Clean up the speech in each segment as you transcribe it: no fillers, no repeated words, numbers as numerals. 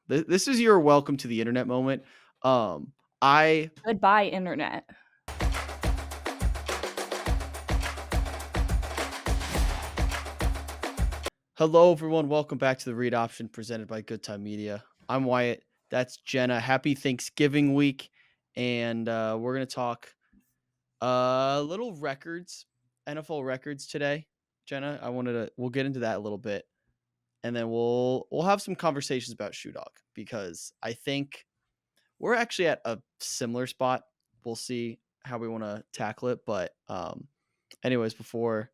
This is your welcome to the internet moment. I Goodbye, internet. Hello everyone, welcome back to the Read Option presented by Good Time Media. I'm Wyatt. That's Jenna. Happy Thanksgiving week, and we're gonna talk little records, NFL records today. Jenna, we'll get into that a little bit, and then we'll have some conversations about Shoe Dog because I think we're actually at a similar spot. We'll see how we want to tackle it, but anyways, before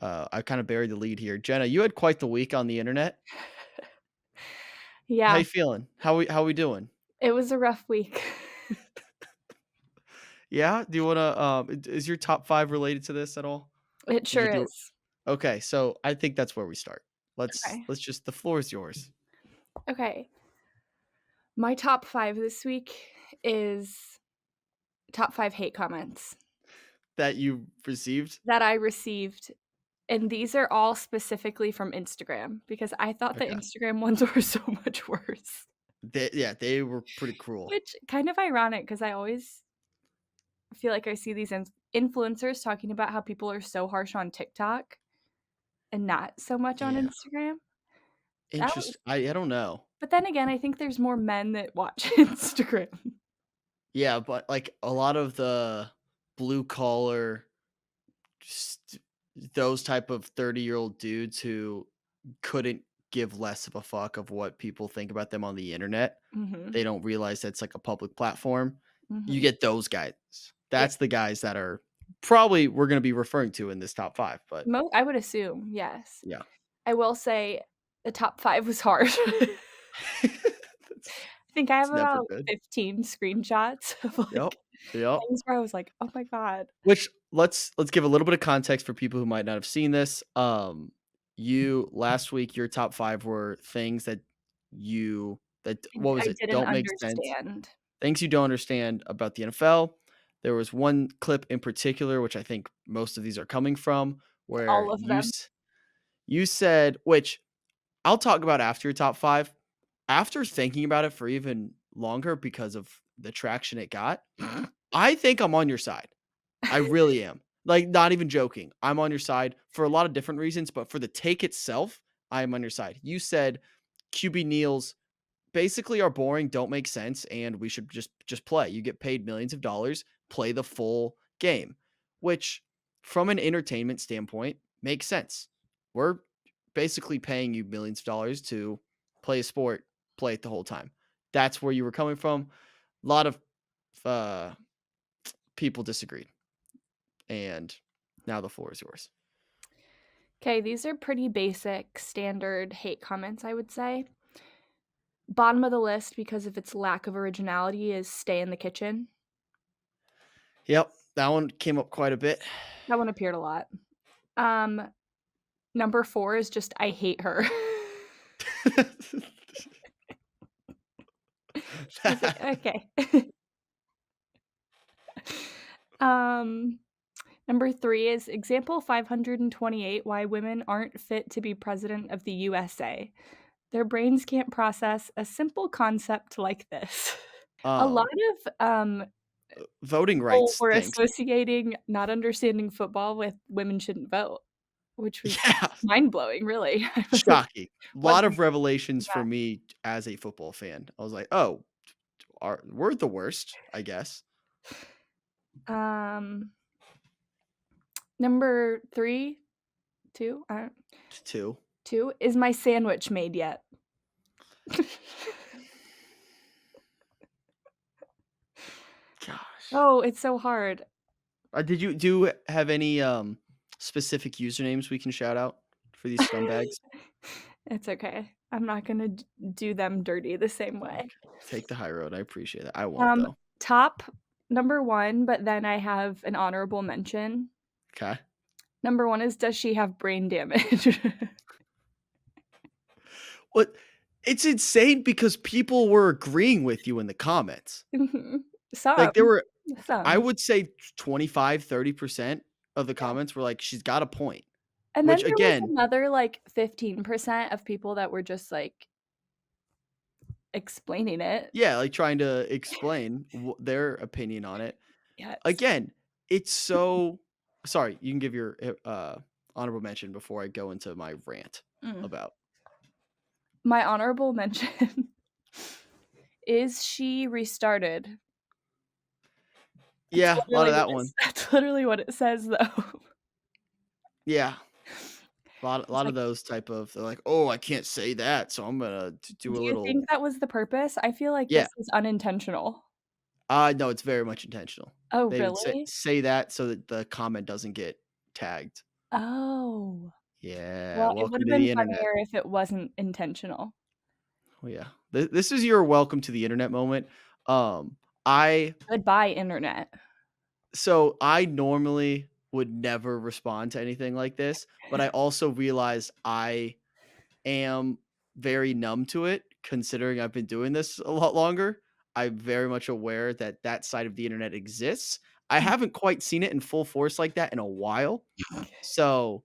I kind of buried the lead here. Jenna, you had quite the week on the internet. How Yeah, you feeling? How we doing? it was a rough week. Yeah? Do you wanna, is your top 5 related to this at all? It Did you sure do it? is. Okay, so I think that's where we start. Let's Okay. let's just the floor is yours. Okay. My top 5 this week is top 5 hate comments That you received? that I received, and these are all specifically from Instagram because I thought the Okay. Instagram ones were so much worse. They were pretty cruel. Which kind of ironic because I always feel like I see these influencers talking about how people are so harsh on TikTok and not so much on Yeah. Instagram. That was I don't know. But then again, I think there's more men that watch Instagram. Yeah, but, like, a lot of the blue collar, just those type of 30-year-old dudes who couldn't give less of a fuck of what people think about them on the internet. Mhm, They don't realize that's like a public platform. You mhm. get those guys. Yeah, That's the guys that are probably we're gonna be referring to in this top 5, but I would assume, yes. yeah. I will say the top 5 was hard. I That's think I have it's never about good. 15 screenshots of, Yep, like, yep. things where I was like, "Oh my god." Which let's give a little bit of context for people who might not have seen this. You last week, your top 5 were things that you that what was I it? didn't Don't make sense. understand Things you don't understand about the NFL. There was one clip in particular, which I think most of these are coming from, where all of them. you said, which I'll talk about after your top 5. After thinking about it for even longer because of the traction it got, I think I'm on your side. I really am. Like, not even joking. I'm on your side for a lot of different reasons, but for the take itself, I am on your side. You said QB Neals basically are boring, don't make sense, and we should just play. You get paid millions of dollars, play the full game, which from an entertainment standpoint makes sense. We're basically paying you millions of dollars to play a sport, play it the whole time. That's where you were coming from. A lot of uh, people disagreed, and now the floor is yours. Okay, these are pretty basic, standard hate comments, I would say. Bottom of the list, because of its lack of originality, is "Stay in the kitchen." Yep, that one came up quite a bit. That one appeared a lot. Um, Number 4 is just, "I hate her." I was like, That- "Okay." Um, Number 3 is example 528 why women aren't fit to be president of the USA. Their brains can't process a simple concept like this. A lot um, of, voting people rights were things. associating not understanding football with women shouldn't vote, which was Yeah, mind-blowing, really. I was like, shocking. Lot wasn't of revelations for yeah. me as a football fan. I was like, "Oh, we're the worst, I guess." Um, Number 3, 2, 2. 2, "Is my sandwich made yet?" Gosh. Oh, it's so hard. Did you do you have any, specific usernames we can shout out for these scumbags? It's okay. I'm not gonna do them dirty the same way. Okay. Take the high road, I appreciate that. I won't, Um, though. Top number 1, but then I have an honorable mention. Okay. Number 1 is, "Does she have brain damage?" What it's insane because people were agreeing with you in the comments. Mhm. Like, there Some, were I some, would say 25, 30% of the yeah. comments were like, "She's got a point," And then which there was again another, like, 15% of people that were just like, explaining it. Yeah, like, trying to explain their opinion on it. Yes. Again, it's so sorry, you can give your, honorable mention before I go into my rant Mm. about. My honorable mention is She Restarted. That's Yeah, a lot literally of what that one. that's literally what it says, though. Yeah, a It's lot of like, those type of they're like, "Oh, I can't say that, so I'm gonna do do a you little." think that was the purpose? I feel like Yeah. this is unintentional. No, it's very much intentional. Oh, They would really? say that so that the comment doesn't get tagged. Oh. Yeah, Well, it welcome would've to been the internet. funnier if it wasn't intentional. Oh, yeah. This is your welcome to the internet moment. I Goodbye, internet. so I normally would never respond to anything like this, but I also realize I am very numb to it considering I've been doing this a lot longer. I'm very much aware that that side of the internet exists. I Mm. haven't quite seen it in full force like that in a while. So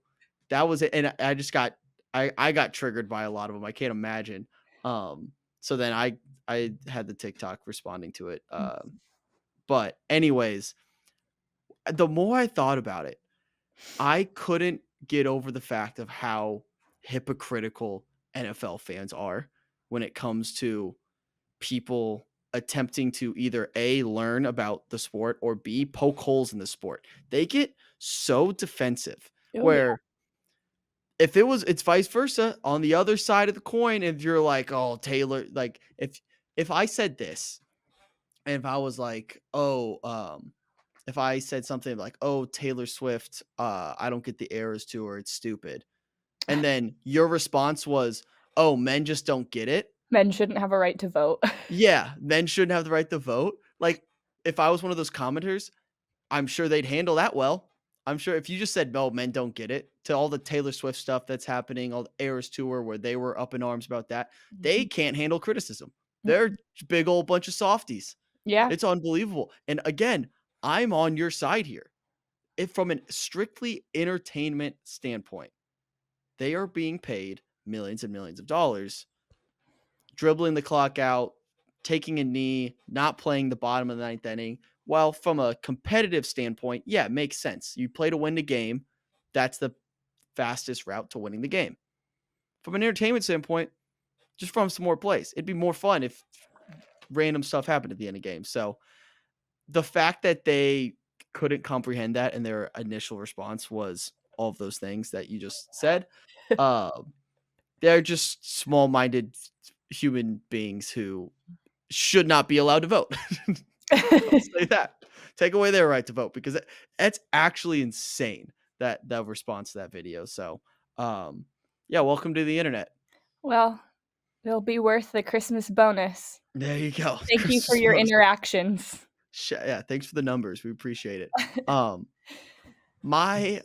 that was it. And I just got I got triggered by a lot of them. I can't imagine. So then I had the TikTok responding to it. But anyways, the more I thought about it, I couldn't get over the fact of how hypocritical NFL fans are when it comes to people attempting to either A, learn about the sport or B, poke holes in the sport. They get so defensive Oh, yeah. where if it's vice versa on the other side of the coin, if you're like, oh, Taylor, like if I said this, and if I was like, oh, if I said something like, "Oh, Taylor Swift, I don't get the Eras Tour, it's stupid." And then your response was, "Oh, men just don't get it." Men shouldn't have a right to vote. Yeah, men shouldn't have the right to vote. Like, if I was one of those commenters, I'm sure they'd handle that well. I'm sure if you just said, "No, men don't get it," to all the Taylor Swift stuff that's happening, all the Eras Tour where they were up in arms about that, they Mhm. can't handle criticism. They're Mhm. big old bunch of softies. Yeah. It's unbelievable. And again, I'm on your side here. If from a strictly entertainment standpoint, they are being paid millions and millions of dollars, dribbling the clock out, taking a knee, not playing the bottom of the ninth inning. Well, from a competitive standpoint, yeah, it makes sense. You play to win the game. That's the fastest route to winning the game. From an entertainment standpoint, just from some more plays. It'd be more fun if random stuff happened at the end of games. So the fact that they couldn't comprehend that and their initial response was all of those things that you just said, um, they're just small-minded human beings who should not be allowed to vote. I'll say that. Take away their right to vote because that's actually insane that response to that video. So, um, yeah, welcome to the internet. Well, it'll be worth the Christmas bonus. There you go. Thank you for Christmas your bonus. interactions. Yeah, thanks for the numbers. We appreciate it. Um, my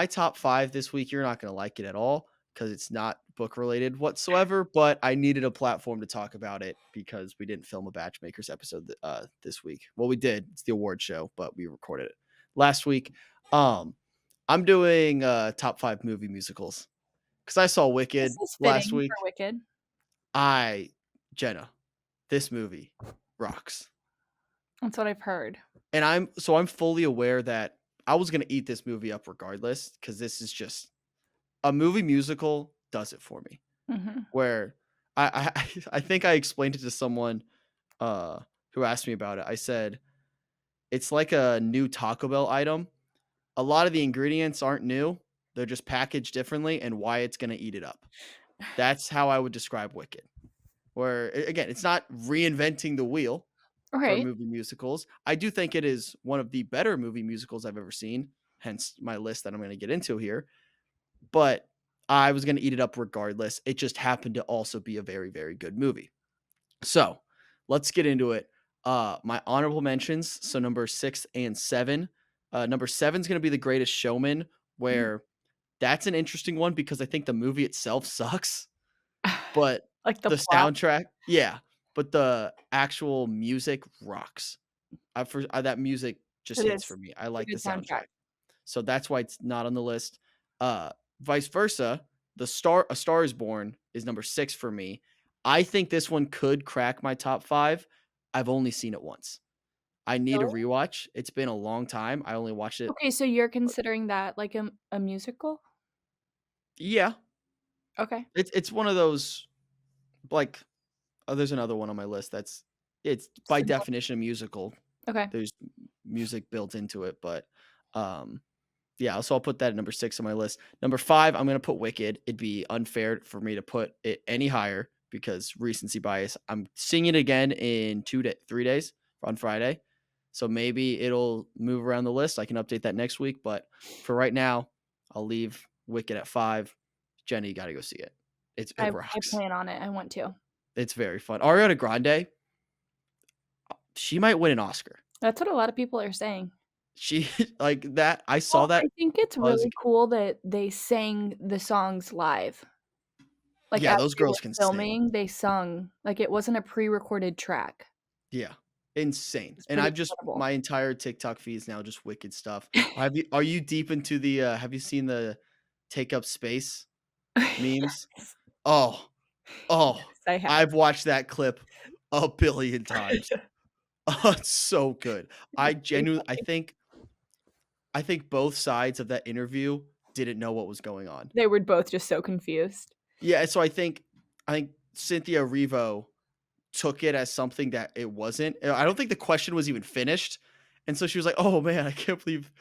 top 5 this week, you're not gonna like it at all because it's not book related whatsoever, but I needed a platform to talk about it because we didn't film a Batchmakers episode this week. Well, we did. It's the award show, but we recorded it last week. Um, I'm doing, top 5 movie musicals because I saw This Wicked is last fitting for week. Wicked. I Jenna, this movie rocks. That's what I've heard. And I'm fully aware that I was gonna eat this movie up regardless because this is just a movie musical does it for me. Mhm. Where I think I explained it to someone uh who asked me about it. I said it's like a new Taco Bell item. A lot of the ingredients aren't new. They're just packaged differently and Wyatt's gonna eat it up. That's how I would describe Wicked. Where again, it's not reinventing the wheel for Right. movie musicals. I do think it is one of the better movie musicals I've ever seen, hence my list that I'm going to get into here. But I was going to eat it up regardless. It just happened to also be a very, very good movie. So let's get into it. My honorable mentions. So number 6 and 7. Number 7 is going to be The Greatest Showman, Mm. where that's an interesting one because I think the movie itself sucks. But Like the the plot? soundtrack yeah, but the actual music rocks. That music just It hits is. for me. I It's a like the good soundtrack. soundtrack. So that's why it's not on the list. Vice versa, A Star Is Born is number 6 for me. I think this one could crack my top 5. I've only seen it once. I need a Really? rewatch. It's been a long time. I only watched it. Okay, so you're considering that like a musical? Yeah, Okay. it's one of those, like, there's another one on my list that's it's by Similar. definition a musical. Okay. There's music built into it, but, um, yeah, so I'll put that at number 6 on my list. Number 5, I'm gonna put Wicked. It'd be unfair for me to put it any higher because recency bias. I'm seeing it again in 3 days on Friday, so maybe it'll move around the list. I can update that next week, but for right now, I'll leave Wicked at 5. Jenny, you gotta go see it. It I rocks. plan on it, I want to. It's very fun. Ariana Grande, she might win an Oscar. That's what a lot of people are saying. She like that I saw Well, I that think it's buzz. really cool that they sang the songs live. Like, Yeah, as those they were girls can sing. filming, they sung, like, it wasn't a pre-recorded track. Yeah, insane. It's And pretty I've just incredible. my entire TikTok feed is now just Wicked stuff. Are you deep into the, have you seen the Take Up Space memes? Yes. Oh, oh, Yes, I have. I've watched that clip a billion times. Oh, it's so good. It's pretty funny. I think both sides of that interview didn't know what was going on. They were both just so confused. Yeah, so I think Cynthia Erivo took it as something that it wasn't. I don't think the question was even finished, and so she was like, "Oh, man, I can't believe."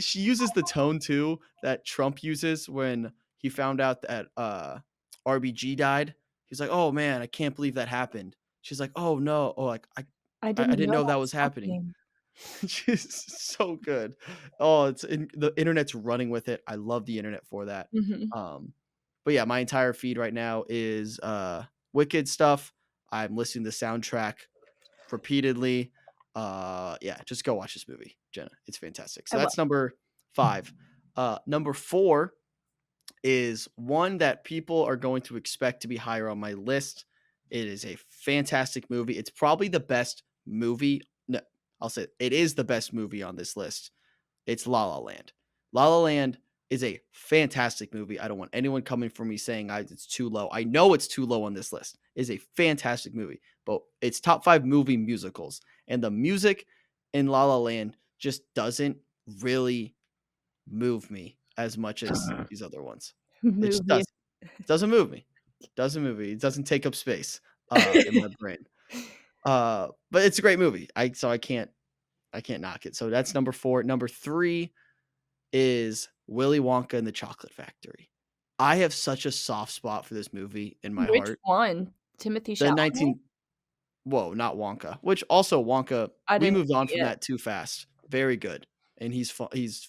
She uses the tone too that Trump uses when he found out that, RBG died. He's like, "Oh, man, I can't believe that happened." She's like, "Oh, no." Oh, like, I I didn't didn't know know that that was was happening." happening. She's so good. Oh, the internet's running with it. I love the internet for that. Mhm. Um, but yeah, my entire feed right now is Wicked stuff. I'm listening to the soundtrack repeatedly. Yeah, just go watch this movie, Jenna. It's fantastic. I So will. that's number 5. Number 4 is one that people are going to expect to be higher on my list. It is a fantastic movie. It's probably the best movie. No, I'll say it is the best movie on this list. It's La La Land. La La Land is a fantastic movie. I don't want anyone coming for me saying it's too low. I know it's too low on this list. It is a fantastic movie, but it's top 5 movie musicals, and the music in La La Land just doesn't really move me as much as these other ones. It just Movie. doesn't move me. Doesn't move me. It doesn't take up space in my brain. But it's a great movie. I can't knock it. So that's number 4. Number 3 is Willy Wonka and the Chocolate Factory. I have such a soft spot for this movie in my Which heart. one? Timothy The Chalamet? 19 Whoa, not Wonka, which also Wonka, I we didn't moved on see from it. that too fast. Very good, and he's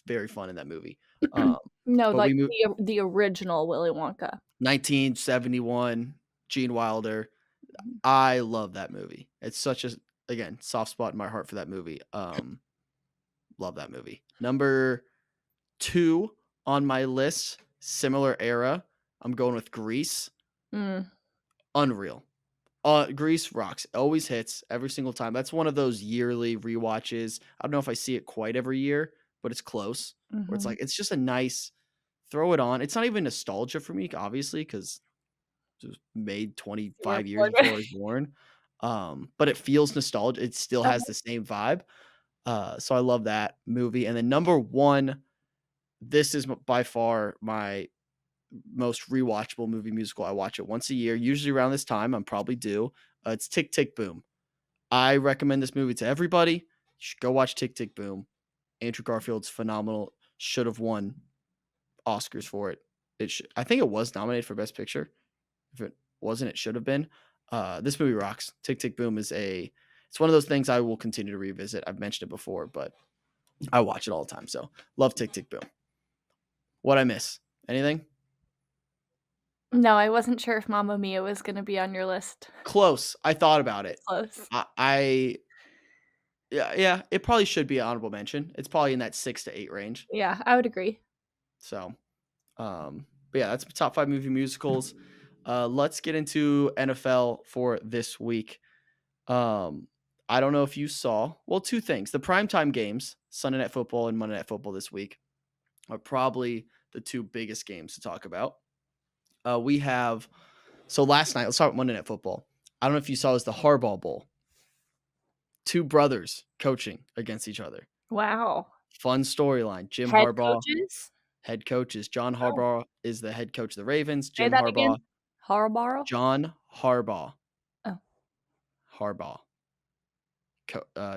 very fun in that movie. Um, No, but like we moved the original Willy Wonka. 1971, Gene Wilder. I love that movie. It's such a, again, soft spot in my heart for that movie. Love that movie. Number 2 on my list, similar era, I'm going with Grease. Mm, Unreal. Grease rocks. Always hits every single time. That's one of those yearly rewatches. I don't know if I see it quite every year, but it's close. Where it's mhm. like it's just a nice throw it on. It's not even nostalgia for me, obviously, because it was made You were 25 years born. before I was born. But it feels nostalgic. It still has Uh-huh. the same vibe. So I love that movie. And then number 1, this is by far my most rewatchable movie musical. I watch it once a year, usually around this time. I'm probably due. It's Tick Tick Boom. I recommend this movie to everybody. You should go watch Tick Tick Boom. Andrew Garfield's phenomenal. Should have won Oscars for it. I think it was nominated for Best Picture. If it wasn't, it should have been. This movie rocks. Tick Tick Boom is it's one of those things I will continue to revisit. I've mentioned it before, but I watch it all the time. So love Tick Tick Boom. What I miss? Anything? No, I wasn't sure if Mamma Mia was gonna be on your list. Close. I thought about it. Close. I yeah, it probably should be an honorable mention. It's probably in that 6 to 8 range. Yeah, I would agree. So, but yeah, that's top 5 movie musicals. Let's get into NFL for this week. Um, I don't know if you saw, well, 2 things. The primetime games, Sunday Night Football and Monday Night Football this week, are probably the 2 biggest games to talk about. We have So last night, let's talk Monday Night Football. I don't know if you saw, it was the Harbaugh Bowl. Two brothers coaching against each other. Wow. Fun storyline. Jim Head Harbaugh, coaches? head coaches. John Oh, Harbaugh is the head coach of the Ravens. say Jim that Harbaugh, again. Harborough? John Harbaugh, Oh, Harbaugh,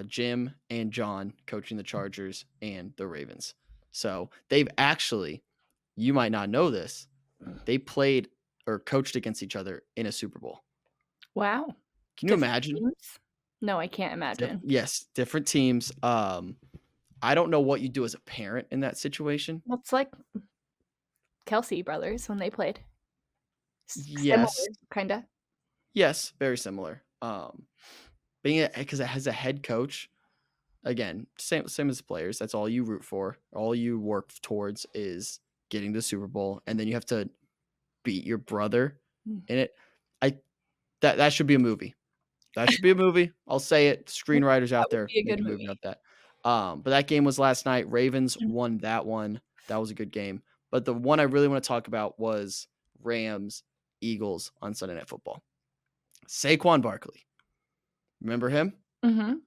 Jim and John coaching the Chargers and the Ravens. So they've actually, you might not know this, they played or coached against each other in a Super Bowl. wow. Can you Different imagine? teams? No, I can't imagine. Yes, different teams. I don't know what you do as a parent in that situation. Well, it's like Kelsey brothers when they played. Yes, Similar, kinda. yes, very similar. Being because it has a head coach, again, same as players. That's all you root for. All you work towards is getting the Super Bowl, and then you have to beat your brother Mm. in it. I that should be a movie. That should be a movie. I'll say it. Screenwriters That out would there, be a make good a movie movie. about that. But that game was last night. Ravens Mm. won that one. That was a good game. But the one I really want to talk about was Rams Eagles on Sunday Night Football. Saquon Barkley. Remember him? Mhm.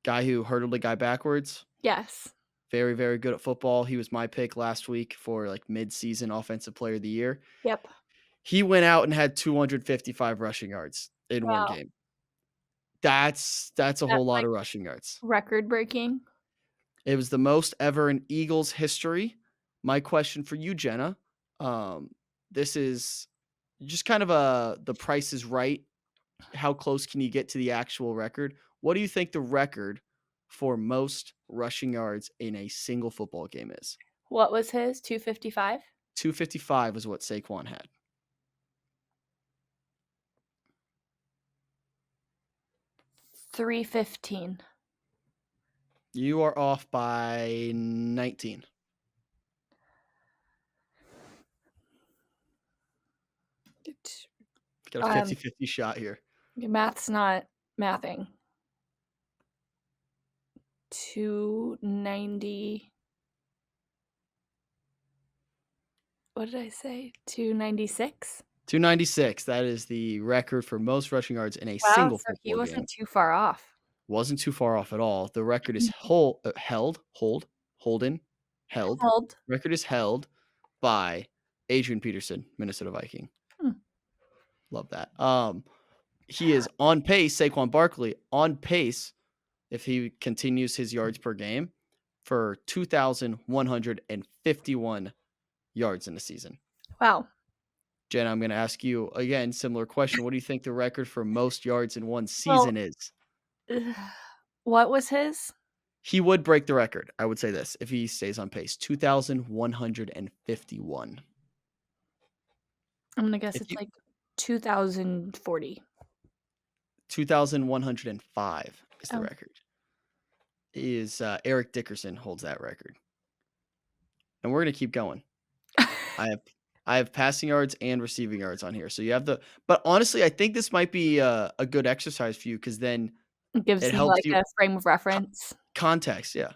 Guy who hurdled a guy backwards. Yes. Very, very good at football. He was my pick last week for like mid-season offensive player of the year. Yep. He went out and had 255 rushing yards in one Wow. game. That's a whole That's, lot like, of rushing yards. record breaking. It was the most ever in Eagles history. My question for you, Jenna, this is just kind of the price is right. How close can you get to the actual record? What do you think the record for most rushing yards in a single football game is? What was his? 255? 255 is what Saquon had. 315. You are off by 19. It Got a um, 50-50 shot here. math's not mathing. 290, what did I say? 296? 296. That is the record for most rushing yards in a Wow, single so he football game. wasn't too far off. Wasn't too far off at all. The record is Mhm. held. Held. Record is held by Adrian Peterson, Minnesota Viking. Hmm. Love that. He is on pace, Saquon Barkley, on pace if he continues his yards per game for 2,151 yards in the season. Wow. Jenna, I'm going to ask you again, similar question. What do you think the record for most yards in one Well, season is? what was his? He would break the record. I would say this if he stays on pace 2,151. I'm gonna guess If it's you like 2,040. 2,105 is the Oh. record. Is Eric Dickerson holds that record. And we're going to keep going. I have I have passing yards and receiving yards on here. So you have but honestly, I think this might be a good exercise for you because then It gives it me, helps like, you a frame of co reference. context, yeah.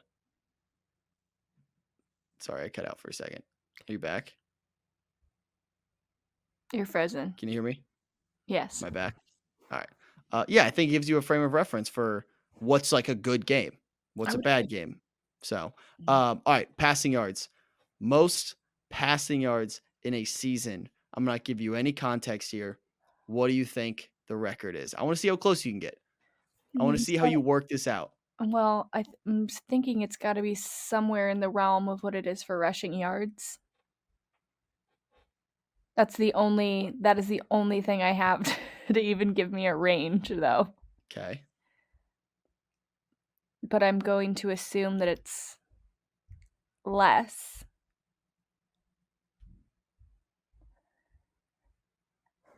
Sorry, I cut out for a second. Are you back? You're frozen. Can you hear me? Yes. Am I back? Alright. Yeah, I think it gives you a frame of reference for what's, like, a good game, I what's a would bad agree. game. So, Mhm. alright, passing yards. Most passing yards in a season. I'm not give you any context here. What do you think the record is? I wanna see how close you can get. I wanna see how So you work this out. well, I'm thinking it's gotta be somewhere in the realm of what it is for rushing yards. That is the only thing I have to even give me a range, though. Okay. But I'm going to assume that it's less,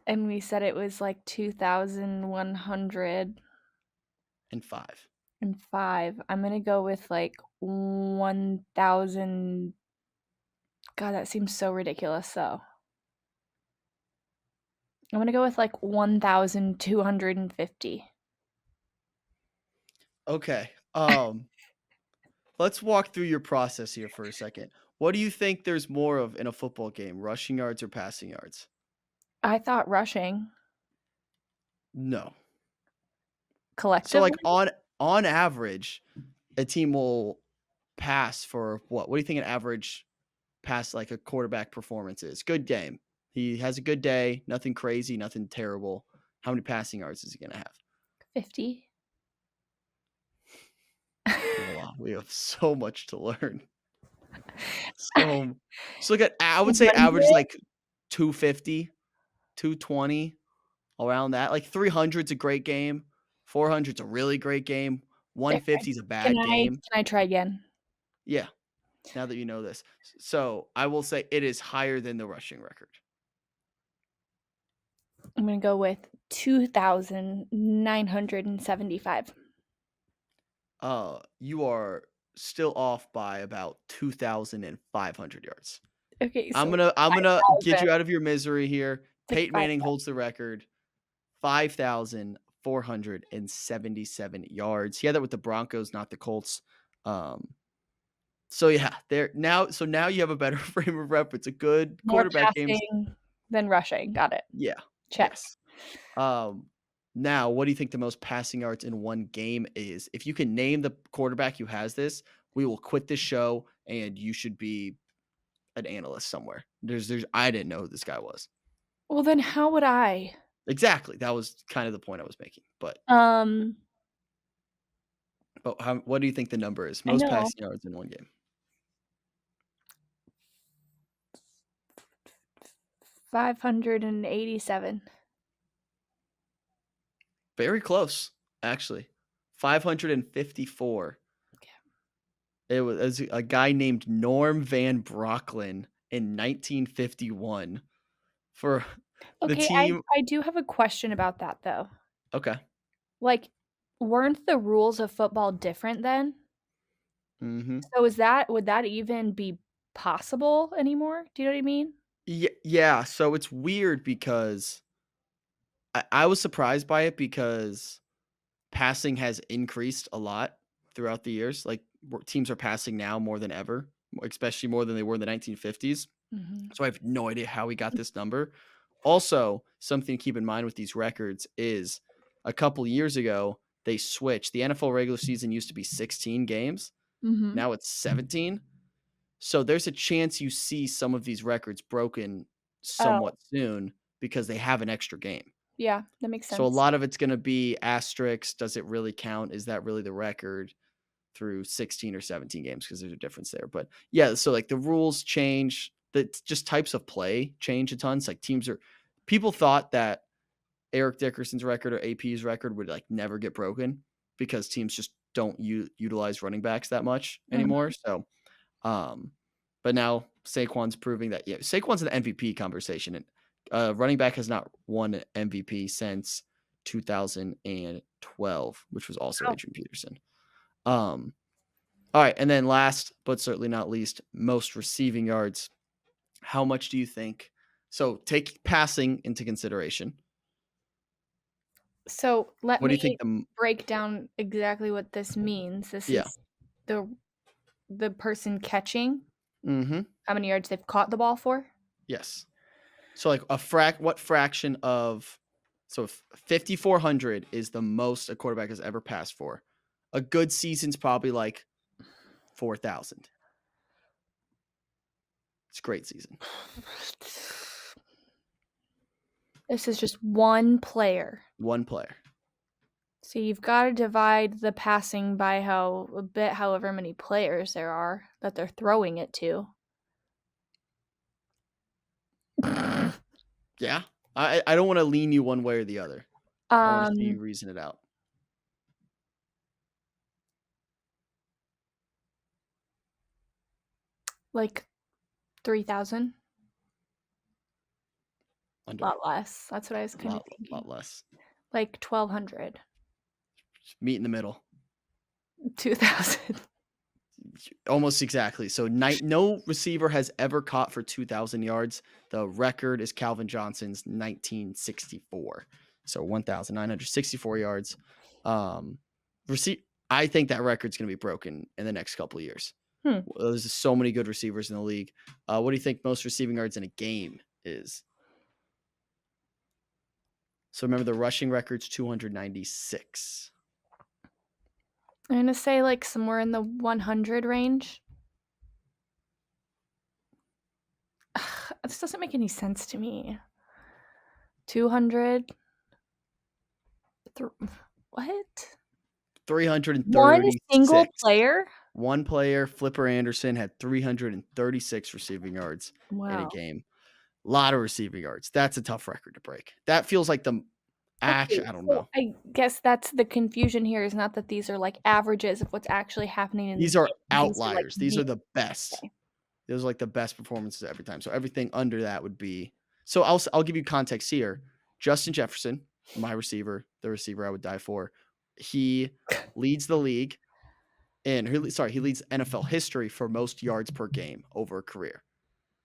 and we said it was, like, 2,105. And 5. I'm gonna go with, like, 1,000. God, that seems so ridiculous, though. I'm gonna go with, like, 1,250. Okay. Let's walk through your process here for a second. What do you think there's more of in a football game, rushing yards or passing yards? I thought rushing No. So, like, collectively? on average, a team will pass for what? What do you think an average pass, like, a quarterback performance is? Good game. He has a good day, nothing crazy, nothing terrible. How many passing yards is he gonna have? 50. Wow, we have so much to learn. So so look at I would say average, 100? like, 250, 220, around that. Like, 300's a great game, 400's a really great game, Okay. 150's a Can bad I game. can I try again? Yeah, now that you know this. So, I will say it is higher than the rushing record. I'm gonna go with 2,975. You are still off by about 2,500 yards. Okay, I'm so gonna I'm gonna get 5,000. you out of your misery here. It's like Peyton Manning 5,000. holds the record, 5,477 yards. He had that with the Broncos, not the Colts. Um, so yeah, now you have a better frame of reference. A good More quarterback games. passing than rushing. Got it. Yeah. Check. Yes. Um, Now, what do you think the most passing yards in one game is? If you can name the quarterback who has this, we will quit this show and you should be an analyst somewhere. There's I didn't know who this guy was. Well, then how would I? Exactly. That was kind of the point I was making. Um, But what do you think the number is? I Most know. passing yards in one game. 587. Very close, actually. 554. Okay. It was a guy named Norm Van Brocklin in 1951 for the Okay, I team. I do have a question about that, though. Okay. Like, weren't the rules of football different then? Mhm. So is that would that even be possible anymore? Do you know what I mean? Yeah, so it's weird because I was surprised by it because passing has increased a lot throughout the years. Like, teams are passing now more than ever, especially more than they were in the 1950s. Mhm. So I have no idea how we got this number. Also, something to keep in mind with these records is a couple years ago, they switched. The NFL regular season used to be 16 games. Mhm. Now it's 17. So there's a chance you see some of these records broken Oh, somewhat soon because they have an extra game. yeah, that makes So a sense. lot of it's going to be asterisks. Does it really count? Is that really the record through 16 or 17 games? Because there's a difference there. But yeah, so like the rules change, the just types of play change a ton. It's like people thought that Eric Dickerson's record or AP's record would like never get broken because teams just don't utilize running backs that much Mhm. anymore. So, um, but now Saquon's proving that yeah, Saquon's an MVP conversation, and running back has not won an MVP since 2012, which was also Oh, Adrian Peterson. Um, all right, and then last but certainly not least, most receiving yards. How much do you think? So take passing into consideration. so let What do me you think break down exactly what this means. This yeah. is the the person catching, Mhm. how many yards they've caught the ball for? Yes. So like what fraction of so if 5,400 is the most a quarterback has ever passed for. A good season's probably like 4,000. It's a great season. This is just one player. One player. So you've gotta divide the passing by however many players there are that they're throwing it to. Yeah. I don't want to lean you one way or the other. I want to see Um, you reason it out. like 3,000? Under. Lot less. That's what I was A kinda lot thinking. less. Like 1,200. Meet in the middle. 2,000. Almost exactly. So no receiver has ever caught for 2,000 yards. The record is Calvin Johnson's 1964. So 1,964 yards. Um, I think that record's going to be broken in the next couple of years. Hmm. There's so many good receivers in the league. What do you think most receiving yards in a game is? So remember the rushing record's 296. I'm gonna say, like, somewhere in the 100 range. This doesn't make any sense to me. 200? Thr what? 1 single 336. player? One player, Flipper Anderson, had 336 receiving yards in a Wow. game. Lot of receiving yards. That's a tough record to break. That feels like the Okay, actually, I don't so know. I guess that's the confusion here is not that these are, like, averages of what's actually happening in the These are game. These are, like, outliers. These the are the best. okay. Those are like the best performances every time. So everything under that would be so I'll give you context here. Justin Jefferson, my receiver, the receiver I would die for, he leads the league in he leads NFL history for most yards per game over a career.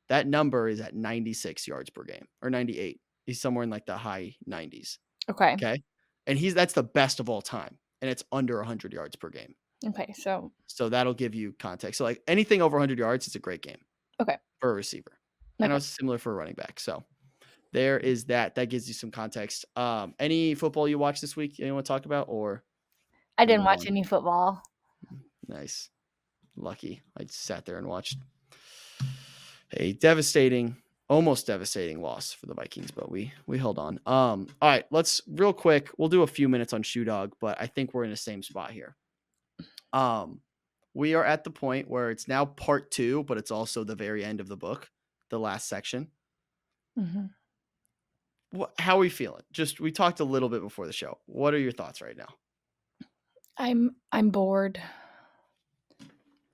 That number is at 96 yards per game or 98. He's somewhere in like the high 90s. Okay, Okay. And that's the best of all time. And it's under 100 yards per game. okay, so So that'll give you context. So like anything over 100 yards is a great game okay, for a receiver. And okay. it's similar for a running back. So there is that. That gives you some context. Any football you watched this week you want to talk about, or I we didn't move watch on? any football. Nice. Lucky. I sat there and watched a devastating, almost devastating loss for the Vikings, but we held on. All right, let's real quick. We'll do a few minutes on Shoe Dog, but I think we're in the same spot here. Um, we are at the point where it's now part 2, but it's also the very end of the book, the last section. Mhm. How are we feeling? Just we talked a little bit before the show. What are your thoughts right now? I'm bored.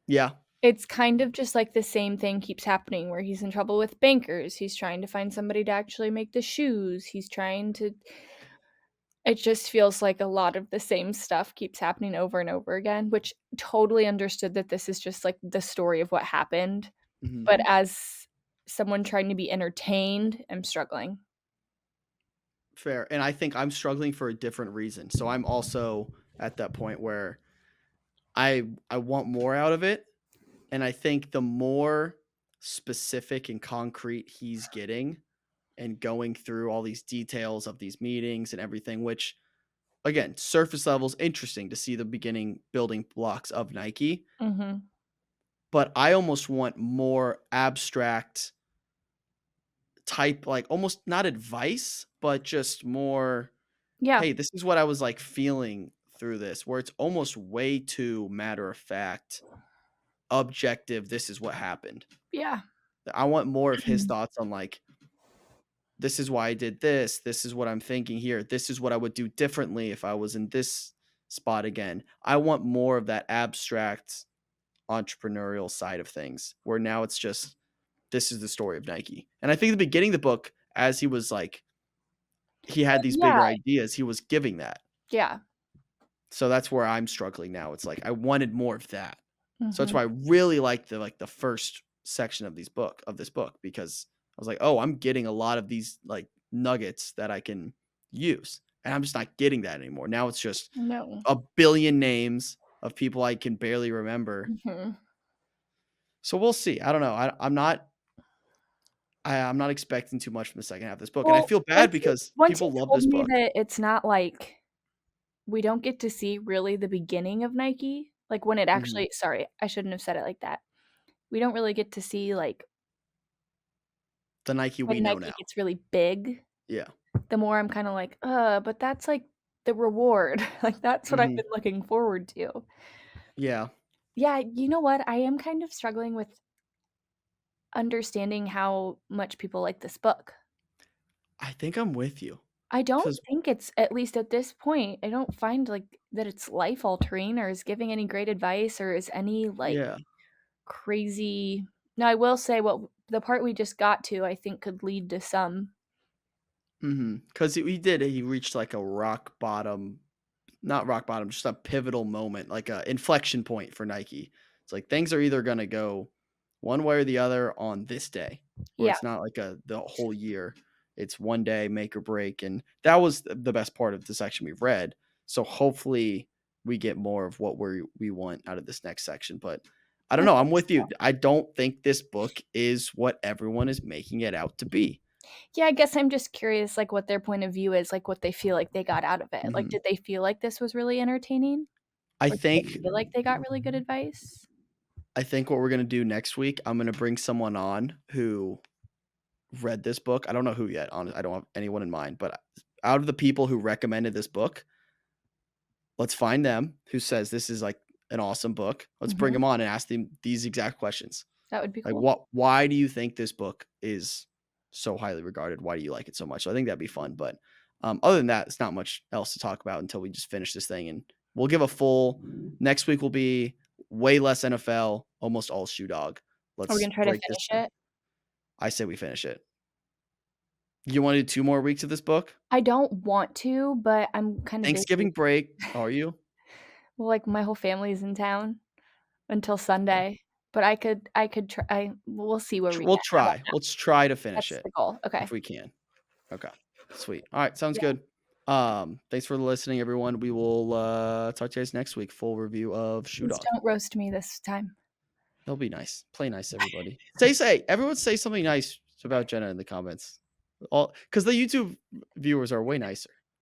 Yeah. It's kind of just like the same thing keeps happening where he's in trouble with bankers, he's trying to find somebody to actually make the shoes, he's trying to it just feels like a lot of the same stuff keeps happening over and over again, which totally understood that this is just, like, the story of what happened, Mhm. but as someone trying to be entertained, I'm struggling. Fair. And I think I'm struggling for a different reason. So I'm also at that point where I want more out of it. And I think the more specific and concrete he's getting and going through all these details of these meetings and everything, which again, surface levels interesting to see the beginning building blocks of Nike. Mhm. But I almost want more abstract type, like almost not advice, but just more, Yeah, hey, this is what I was like feeling through this, where it's almost way too matter of fact, objective. This is what happened. yeah. I want more of his thoughts on like, this is why I did this. This is what I'm thinking here. This is what I would do differently if I was in this spot again. I want more of that abstract entrepreneurial side of things where now it's just, this is the story of Nike. And I think at the beginning of the book, as he was like, he had these Yeah, bigger ideas, he was giving that. yeah. So that's where I'm struggling now. It's like I wanted more of that. So that's Mhm. why I really like the first section of this book because I was like, "Oh, I'm getting a lot of these like nuggets that I can use." And I'm just not getting that anymore. Now it's just No. a billion names of people I can barely remember. Mhm. So we'll see. I don't know. I'm not expecting too much from the second half of this book, and I Well, feel bad because once you people love told this me book. that it's not like we don't get to see really the beginning of Nike, like, when it Mhm. actually sorry, I shouldn't have said it like that. We don't really get to see, like, The Nike we when know Nike now. gets really big, Yeah. the more I'm kinda like, but that's, like, the reward." Like, that's what I've Mhm. been looking forward to. Yeah. Yeah, you know what? I am kind of struggling with understanding how much people like this book. I think I'm with you I don't because think it's at least at this point, I don't find, like, that it's life altering or is giving any great advice or is any, like, yeah. crazy now I will say what the part we just got to, I think could lead to some. Because he reached, like, a rock bottom, not rock bottom, just a pivotal moment, like a inflection point for Nike. It's like things are either gonna go one way or the other on this day, where Yeah, it's not like the whole year. It's one day, make or break, and that was the best part of the section we've read. So hopefully we get more of what we want out of this next section, but I I don't know, hope I'm with you. so. I don't think this book is what everyone is making it out to be. Yeah, I guess I'm just curious, like, what their point of view is, like, what they feel like they got out of it. Like, Mhm. did they feel like this was really entertaining? I Or did they think feel like they got really good advice? I think what we're gonna do next week, I'm gonna bring someone on who read this book. I don't know who yet, I don't have anyone in mind, but out of the people who recommended this book, let's find them who says this is, like, an awesome book. Let's bring Mhm. them on and ask them these exact questions. That would be Like, cool. why do you think this book is so highly regarded? Why do you like it so much? So I think that'd be fun, but, other than that, it's not much else to talk about until we just finish this thing, and we'll give a full next week will be way less NFL, almost all shoe dog. Are we Let's gonna try to break this finish down. it? I say we finish it. You wanna do 2 more weeks of this book? I don't want to, but I'm kinda busy. Thanksgiving break, are you? Well, like, my whole family's in town until Sunday, but I could try we'll see where we We'll get. How about try. that? Let's try to finish That's it the goal. if Okay. we can. Okay. Sweet. Alright, sounds Yeah. good. Thanks for listening, everyone. We will, talk to you guys next week. Full review of Shoe Please Dog. don't roast me this time. It'll be nice. Play nice, everybody. Everyone say something nice about Jenna in the comments. All because the YouTube viewers are way nicer.